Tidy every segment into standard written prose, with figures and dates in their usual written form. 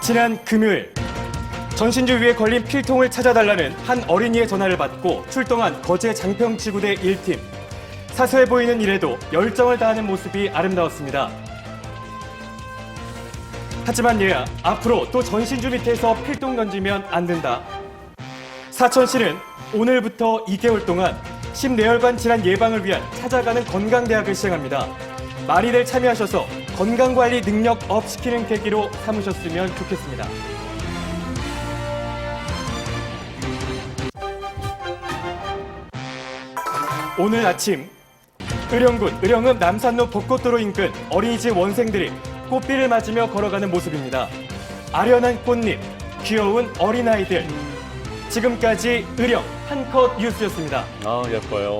지난 금요일 전신주 위에 걸린 필통을 찾아달라는 한 어린이의 전화를 받고 출동한 거제 장평지구대 1팀. 사소해 보이는 일에도 열정을 다하는 모습이 아름다웠습니다. 하지만 얘야, 앞으로 또 전신주 밑에서 필통 던지면 안 된다. 사천시는 오늘부터 2개월 동안 심뇌혈관 질환 예방을 위한 찾아가는 건강대학을 시행합니다. 많이들 참여하셔서 건강관리 능력 업 시키는 계기로 삼으셨으면 좋겠습니다. 오늘 아침 의령군 의령읍 남산로 벚꽃도로 인근 어린이집 원생들이 꽃비를 맞으며 걸어가는 모습입니다. 아련한 꽃잎, 귀여운 어린아이들. 지금까지 의령 한컷 뉴스였습니다. 아, 예뻐요.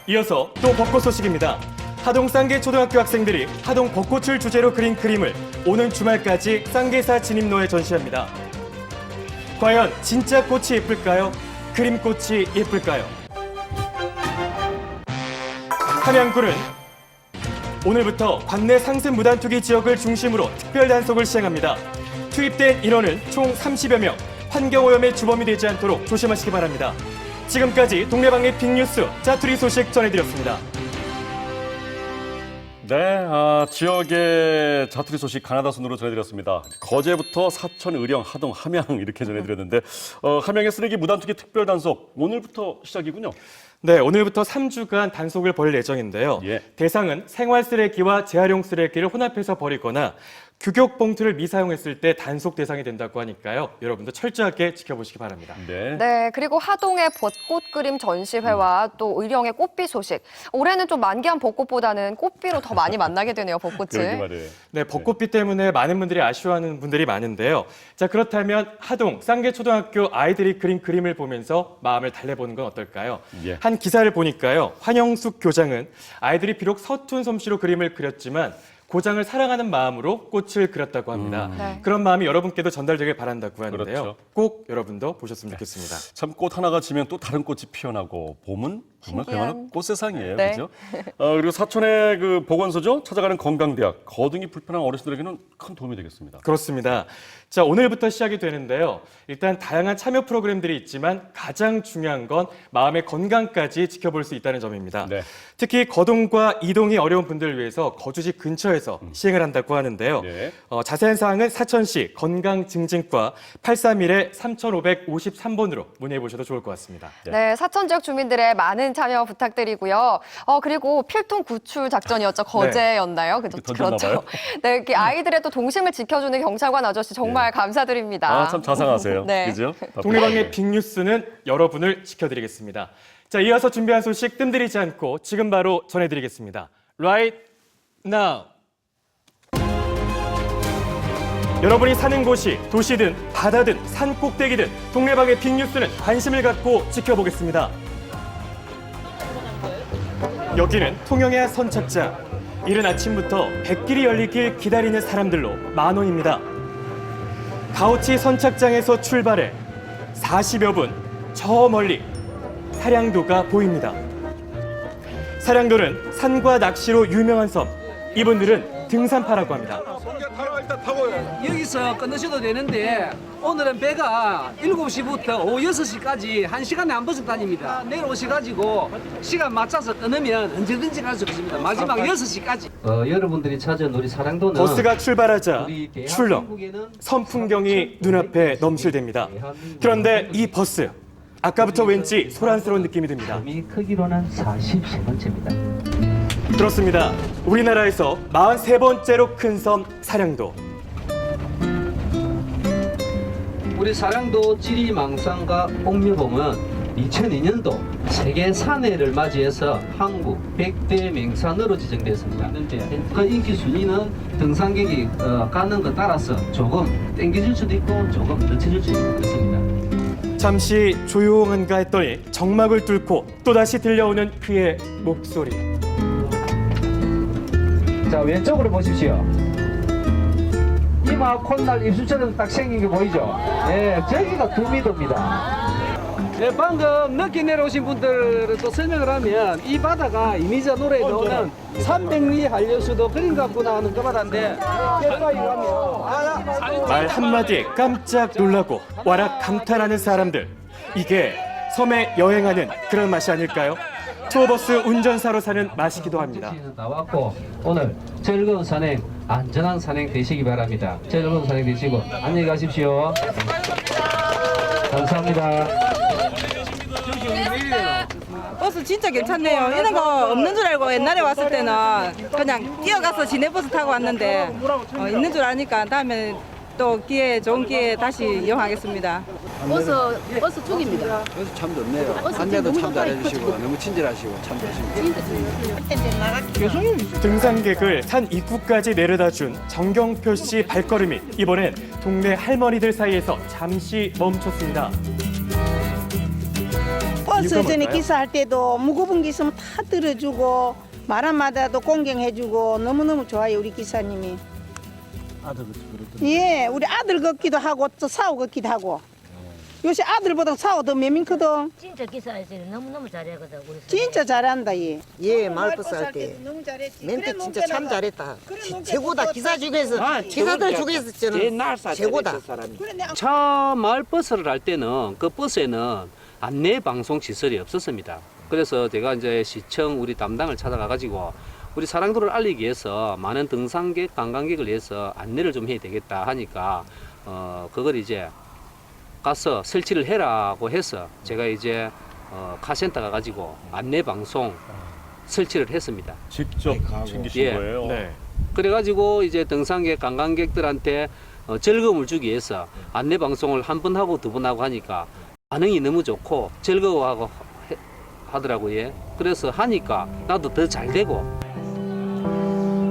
이어서 또 벚꽃 소식입니다. 하동 쌍계 초등학교 학생들이 하동 벚꽃을 주제로 그린 그림을 오는 주말까지 쌍계사 진입로에 전시합니다. 과연 진짜 꽃이 예쁠까요? 그림꽃이 예쁠까요? 함양군은 오늘부터 관내 상습 무단투기 지역을 중심으로 특별 단속을 시행합니다. 투입된 인원은 총 30여 명, 환경오염의 주범이 되지 않도록 조심하시기 바랍니다. 지금까지 동네방의 빅뉴스 짜투리 소식 전해드렸습니다. 네, 지역의 자투리 소식 가나다 순으로 전해드렸습니다. 거제부터 사천, 의령, 하동, 함양 이렇게 전해드렸는데 함양의 쓰레기 무단투기 특별 단속 오늘부터 시작이군요. 네, 오늘부터 3주간 단속을 벌일 예정인데요. 예. 대상은 생활 쓰레기와 재활용 쓰레기를 혼합해서 버리거나 규격 봉투를 미사용했을 때 단속 대상이 된다고 하니까요. 여러분도 철저하게 지켜보시기 바랍니다. 네. 네, 그리고 하동의 벚꽃 그림 전시회와 또 의령의 꽃비 소식. 올해는 좀 만개한 벚꽃보다는 꽃비로 더 많이 만나게 되네요, 벚꽃을. 그러게 말이에요. 네, 벚꽃비 때문에 많은 분들이 아쉬워하는 분들이 많은데요. 자, 그렇다면 하동 쌍계초등학교 아이들이 그린 그림을 보면서 마음을 달래보는 건 어떨까요? 예. 한 기사를 보니까요. 환영숙 교장은 아이들이 비록 서툰 솜씨로 그림을 그렸지만 고장을 사랑하는 마음으로 꽃을 그렸다고 합니다. 네. 그런 마음이 여러분께도 전달되길 바란다고 하는데요. 그렇죠. 꼭 여러분도 보셨으면 좋겠습니다. 참 꽃 하나가 지면 또 다른 꽃이 피어나고 봄은 정말 신기한. 그야말로 꽃 세상이에요, 네. 그렇죠? 그리고 사천의 그 보건소죠, 찾아가는 건강대학, 거동이 불편한 어르신들에게는 큰 도움이 되겠습니다. 그렇습니다. 자, 오늘부터 시작이 되는데요. 일단 다양한 참여 프로그램들이 있지만 가장 중요한 건 마음의 건강까지 지켜볼 수 있다는 점입니다. 네. 특히 거동과 이동이 어려운 분들을 위해서 거주지 근처에서 시행을 한다고 하는데요. 네. 자세한 사항은 사천시 건강증진과 831-3553번으로 문의해 보셔도 좋을 것 같습니다. 네, 사천 지역 주민들의 많은 참여 부탁드리고요. 그리고 필통 구출 작전이었죠. 거제였나요? 던졌나 봐요. 네, 이렇게 아이들의 또 동심을 지켜주는 경찰관 아저씨 정말 감사드립니다. 참 자상하세요. 네. 그죠? 동네방의 빅뉴스는 여러분을 지켜드리겠습니다. 자, 이어서 준비한 소식 뜸들이지 않고 지금 바로 전해드리겠습니다. Right now. 여러분이 사는 곳이 도시든 바다든 산 꼭대기든 동네방의 빅뉴스는 관심을 갖고 지켜보겠습니다. 여기는 통영의 선착장. 이른 아침부터 백길이 열리길 기다리는 사람들로 만원입니다. 가오치 선착장에서 출발해 40여 분 저 멀리 사량도가 보입니다. 사량도는 산과 낚시로 유명한 섬. 이분들은 등산파라고 합니다. 여기서 끊으셔도 되는데 오늘은 배가 7시부터 오후 6시까지 1시간에 한 번씩 다닙니다. 내일 오셔가지고 시간 맞춰서 끊으면 언제든지 갈 수 있습니다. 마지막 6시까지. 여러분들이 찾은 우리 사랑도는 버스가 출발하자 출렁 섬 풍경이 눈앞에 넘실댑니다. 그런데 이 버스 아까부터 왠지 소란스러운 느낌이 듭니다. 섬이 크기로는 43번째입니다. 그렇습니다. 우리나라에서 43번째로 큰 섬 사량도. 우리 사랑도 지리망상과 옥류봉은 2002년도 세계 산해를 맞이해서 한국 100대 명산으로 지정되었습니다. 그 인기 순위는 등산객이 가는 것 따라서 조금 땡겨질 수도 있고 조금 늦춰질 수도 있고 그렇습니다. 잠시 조용한가 했더니 정막을 뚫고 또다시 들려오는 그의 목소리. 자, 왼쪽으로 보십시오. 이마 콧날 입술처럼 딱 생긴 게 보이죠? 예, 저기가 두미도입니다. 네, 방금 늦게 내려오신 분들도 설명을 하면 이 바다가 이미자 노래에 나오는 300리 한려수도 그림 같구나 하는 그 바다인데 가까이 가면 말 한마디에 깜짝 놀라고 와락 감탄하는 사람들. 이게 섬에 여행하는 그런 맛이 아닐까요? 투어버스 운전사로 사는 맛이기도 합니다. 나왔고 오늘 즐거운 산행, 안전한 산행 되시기 바랍니다. 즐거운 산행 되시고 안녕히 가십시오. 감사합니다. 버스 진짜 괜찮네요. 이런 거 없는 줄 알고 옛날에 왔을 때는 그냥 뛰어가서 시내버스 타고 왔는데 있는 줄 아니까 다음에 또 좋은 기회에 다시 이용하겠습니다. 버스 축입니다. 그래서 참 좋네요. 안내도 참 잘해주시고 너무 친절하시고 참 좋으십니다. 등산객을 산 입구까지 내려다준 정경표 씨 발걸음이 이번엔 동네 할머니들 사이에서 잠시 멈췄습니다. 버스 이유가 전에 뭘까요? 기사할 때도 무거운 게 있으면 다 들어주고 말 한마디도 공경해주고 너무너무 좋아요 우리 기사님이. 예, 우리 아들 걷기도 하고 또 사오 걷기도 하고. 요새 아들보다 사오 더 매민거든. 진짜 기사에서 너무너무 잘하거든. 우리 진짜 잘한다 얘. 예, 마을버스 할 때 너무 잘했지. 멘트 그래, 진짜 농촌 참 나가. 잘했다. 그래, 농촌 최고다. 나가. 기사 중에서 기사들 중에서 저는 최고다. 그래, 내가 차 마을 버스를 할 때는 그 버스에는 안내 방송 시설이 없었습니다. 그래서 제가 이제 시청 우리 담당을 찾아가 가지고 우리 사랑도를 알리기 위해서 많은 등산객, 관광객을 위해서 안내를 좀 해야 되겠다 하니까 그걸 이제 가서 설치를 해라고 해서 제가 이제 카센터 가가지고 안내 방송 설치를 했습니다. 직접 챙기신 예. 거예요? 네. 그래가지고 이제 등산객, 관광객들한테 즐거움을 주기 위해서 안내 방송을 한 번 하고 두 번 하고 하니까 반응이 너무 좋고 즐거워하고 하더라고요. 예. 그래서 하니까 나도 더 잘 되고.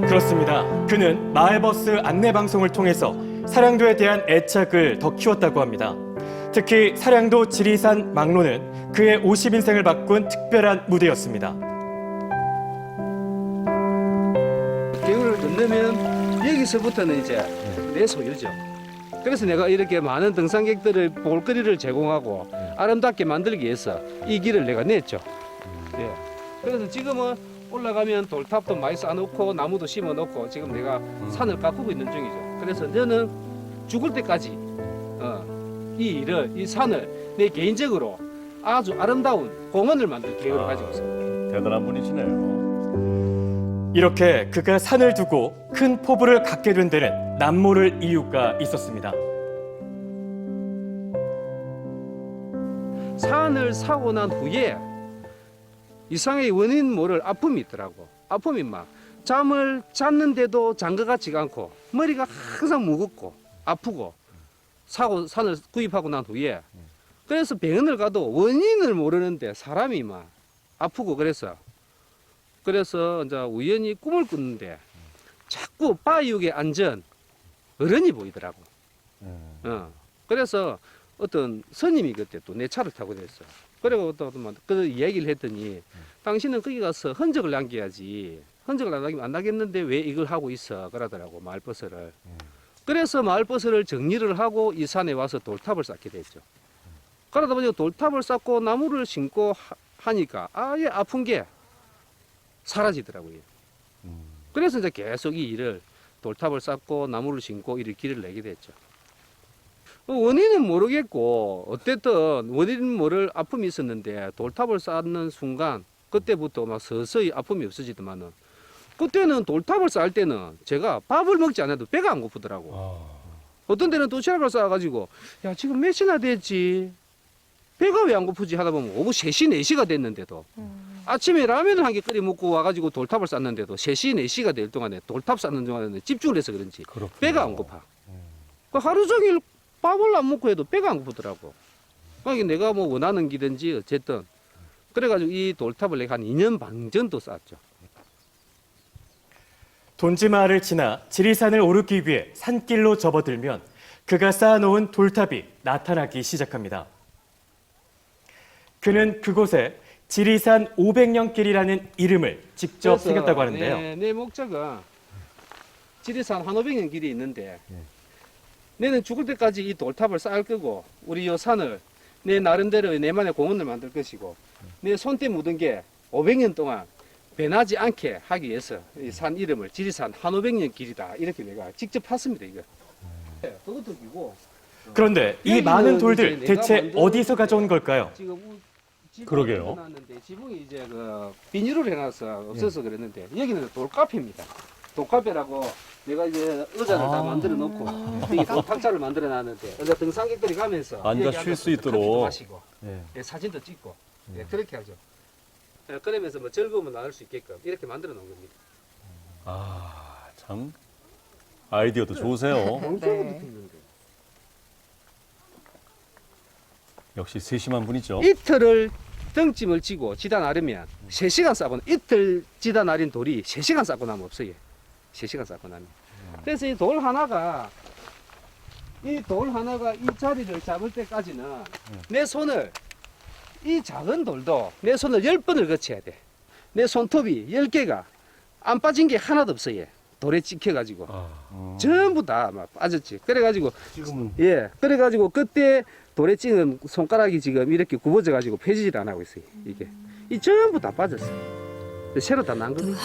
그렇습니다. 그는 마을버스 안내방송을 통해서 사량도에 대한 애착을 더 키웠다고 합니다. 특히 사량도 지리산 망로는 그의 50인생을 바꾼 특별한 무대였습니다. 개울을 건너면 여기서부터는 이제 내 소유죠. 그래서 내가 이렇게 많은 등산객들을 볼거리를 제공하고 아름답게 만들기 위해서 이 길을 내가 냈죠. 예. 그래서 지금은 올라가면 돌탑도 많이 쌓아놓고 나무도 심어놓고 지금 내가 산을 가꾸고 있는 중이죠. 그래서 저는 죽을 때까지 이 일을, 이 산을 내 개인적으로 아주 아름다운 공원을 만들 계획을 가지고 있습니다. 대단한 분이시네요. 이렇게 그가 산을 두고 큰 포부를 갖게 된 데는 남모를 이유가 있었습니다. 산을 사고 난 후에 이상의 원인 모를 아픔이 있더라고. 아픔이 막 잠을 잤는데도 잔 것 같지가 않고 머리가 항상 무겁고 아프고 산을 구입하고 난 후에 그래서 병원을 가도 원인을 모르는데 사람이 막 아프고 그래서 이제 우연히 꿈을 꿨는데 자꾸 바위육에 앉은 어른이 보이더라고. 그래서 어떤 스님이 그때 또 내 차를 타고 됐어. 그리고 또 그 얘기를 했더니 당신은 거기 가서 흔적을 남겨야지. 흔적을 안 나겠는데 왜 이걸 하고 있어? 그러더라고 마을버스를. 그래서 마을버스를 정리를 하고 이 산에 와서 돌탑을 쌓게 됐죠. 그러다 보니까 돌탑을 쌓고 나무를 심고 하니까 아예 아픈 게 사라지더라고요. 그래서 이제 계속 이 일을 돌탑을 쌓고 나무를 심고 이를 길을 내게 됐죠. 원인은 모르겠고 어쨌든 원인 모를 아픔이 있었는데 돌탑을 쌓는 순간 그때부터 막 서서히 아픔이 없어지더만은 그때는 돌탑을 쌓을 때는 제가 밥을 먹지 않아도 배가 안 고프더라고. 어떤 때는 도시락을 쌓아가지고 야 지금 몇 시나 됐지? 배가 왜 안 고프지 하다 보면 오후 3시, 4시가 됐는데도 아침에 라면을 한 개 끓여 먹고 와가지고 돌탑을 쌓는데도 3시, 4시가 될 동안에 돌탑 쌓는 동안에 집중을 해서 그런지 그렇군요. 배가 안 고파. 하루 종일 밥을 안 먹고 해도 배가 안 고프더라고. 그러니까 내가 뭐 원하는 기든지 어쨌든 그래가지고 이 돌탑을 내가 한 2년 반 정도 쌓았죠. 돈지마을을 지나 지리산을 오르기 위해 산길로 접어들면 그가 쌓아놓은 돌탑이 나타나기 시작합니다. 그는 그곳에 지리산 500년길이라는 이름을 직접 그래서 새겼다고 하는데요. 내 목적은 지리산 한 500년 길이 있는데 내는 죽을 때까지 이 돌탑을 쌓을 거고 우리 이 산을 내 나름대로 내만의 공원을 만들 것이고 내 손때 묻은 게 500년 동안 변하지 않게 하기 위해서 이 산 이름을 지리산 한 500년 길이다 이렇게 내가 직접 팠습니다 이거. 그것도 이고 그런데 이 여기는 많은 돌들 이제 내가 대체 만든- 어디서 가져온 걸까요? 지금 지붕을 그러게요. 해놨는데 지붕이 이제 그 비닐을 해놔서 없어서 그랬는데 여기는 돌카페입니다. 돌카페라고 내가 이제 의자를 다 만들어 놓고 여기 탁자를 만들어 놨는데 어제 등산객들이 가면서 앉아 여기 쉴 수 앉아서 있도록. 커피도 마시고 예. 예, 사진도 찍고 예, 그렇게 하죠. 예, 그러면서 뭐 즐거움을 나눌 수 있게끔 이렇게 만들어 놓은 겁니다. 아, 참 아이디어도 좋으세요. 멍청이 있는데. 역시 세심한 분이죠. 이틀을 등짐을 지고 지다 나르면 3시간 싸고 이틀 지다 나린 돌이 3시간 싸고 나면 없어요. 3시간 싸고 나면. 그래서 이 돌 하나가 이 자리를 잡을 때까지는 내 손을 이 작은 돌도 내 손을 10번을 거쳐야 돼. 내 손톱이 10개가 안 빠진 게 하나도 없어요. 돌에 찍혀가지고 전부 다 막 빠졌지. 그래가지고 지금은 그래가지고 그때 돌에 찍은 손가락이 지금 이렇게 굽어져가지고 펴지질 안 하고 있어요. 이게 이 전부 다 빠졌어요. 새로 다 난 겁니다.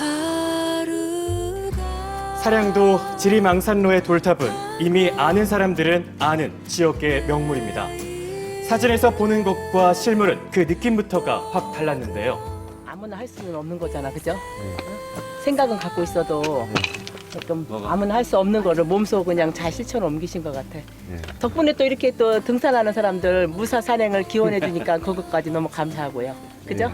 사량도 지리망산로의 돌탑은 이미 아는 사람들은 아는 지역의 명물입니다. 사진에서 보는 것과 실물은 그 느낌부터가 확 달랐는데요. 아무나 할 수는 없는 거잖아, 그죠? 응? 생각은 갖고 있어도 좀 아무나 할 수 없는 거를 몸소 그냥 잘 실천을 옮기신 것 같아. 덕분에 또 이렇게 또 등산하는 사람들 무사 산행을 기원해 주니까 그것까지 너무 감사하고요. 그죠?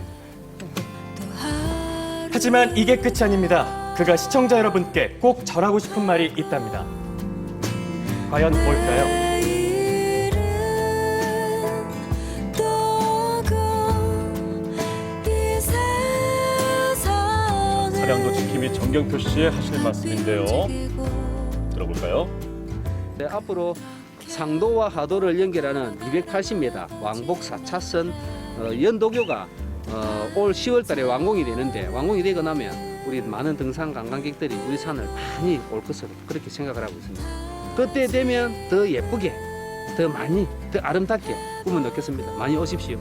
하지만 이게 끝이 아닙니다. 그가 시청자 여러분께 꼭 전하고 싶은 말이 있답니다. 과연 뭘까요? 사량도 지킴이 정경표 씨의 하시는 말씀인데요. 들어볼까요? 네, 앞으로 상도와 하도를 연결하는 280m 왕복 4차선 연도교가 올 10월 달에 완공이 되는데 완공이 되고 나면 우리 많은 등산 관광객들이 우리 산을 많이 올 것으로 그렇게 생각을 하고 있습니다. 그때 되면 더 예쁘게, 더 많이, 더 아름답게 꿈을 넣겠습니다. 많이 오십시오.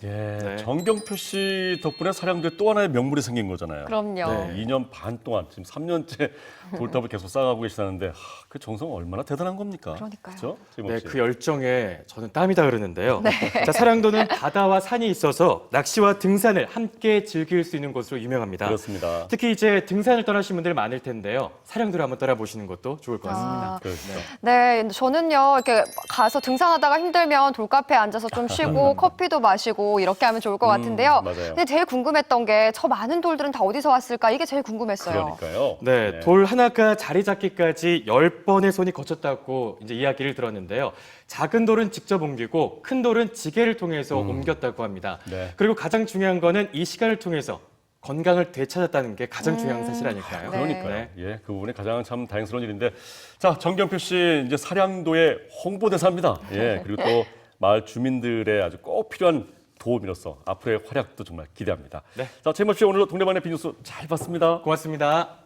예, 정경표 씨 덕분에 사량도에 또 하나의 명물이 생긴 거잖아요. 그럼요. 네, 2년 반 동안 지금 3년째 돌탑을 계속 쌓아가고 계시다는데 그 정성 얼마나 대단한 겁니까? 그러니까요. 그렇죠? 네, 그 열정에 저는 땀이 다 흐르는데요. 자, 사량도는 바다와 산이 있어서 낚시와 등산을 함께 즐길 수 있는 곳으로 유명합니다. 그렇습니다. 특히 이제 등산을 떠나신 분들 많을 텐데요. 사량도를 한번 떠나보시는 것도 좋을 것 같습니다. 아, 그렇죠. 네, 저는요, 이렇게 가서 등산하다가 힘들면 돌카페에 앉아서 좀 쉬고 커피도 마시고 이렇게 하면 좋을 것 같은데요. 맞아요. 근데 제일 궁금했던 게 저 많은 돌들은 다 어디서 왔을까? 이게 제일 궁금했어요. 그러니까요. 네, 돌 하나가 자리 잡기까지 10번의 손이 거쳤다고 이제 이야기를 들었는데요. 작은 돌은 직접 옮기고 큰 돌은 지게를 통해서 옮겼다고 합니다. 네. 그리고 가장 중요한 거는 이 시간을 통해서 건강을 되찾았다는 게 가장 중요한 사실 아닐까요? 네. 그러니까요. 예, 그 부분이 가장 참 다행스러운 일인데, 자, 정경표 씨 이제 사량도의 홍보대사입니다. 예, 그리고 또 마을 주민들의 아주 꼭 필요한 도움이로서 앞으로의 활약도 정말 기대합니다. 네. 자, 최모 씨 오늘도 동네방네 빅뉴스 잘 봤습니다. 고맙습니다.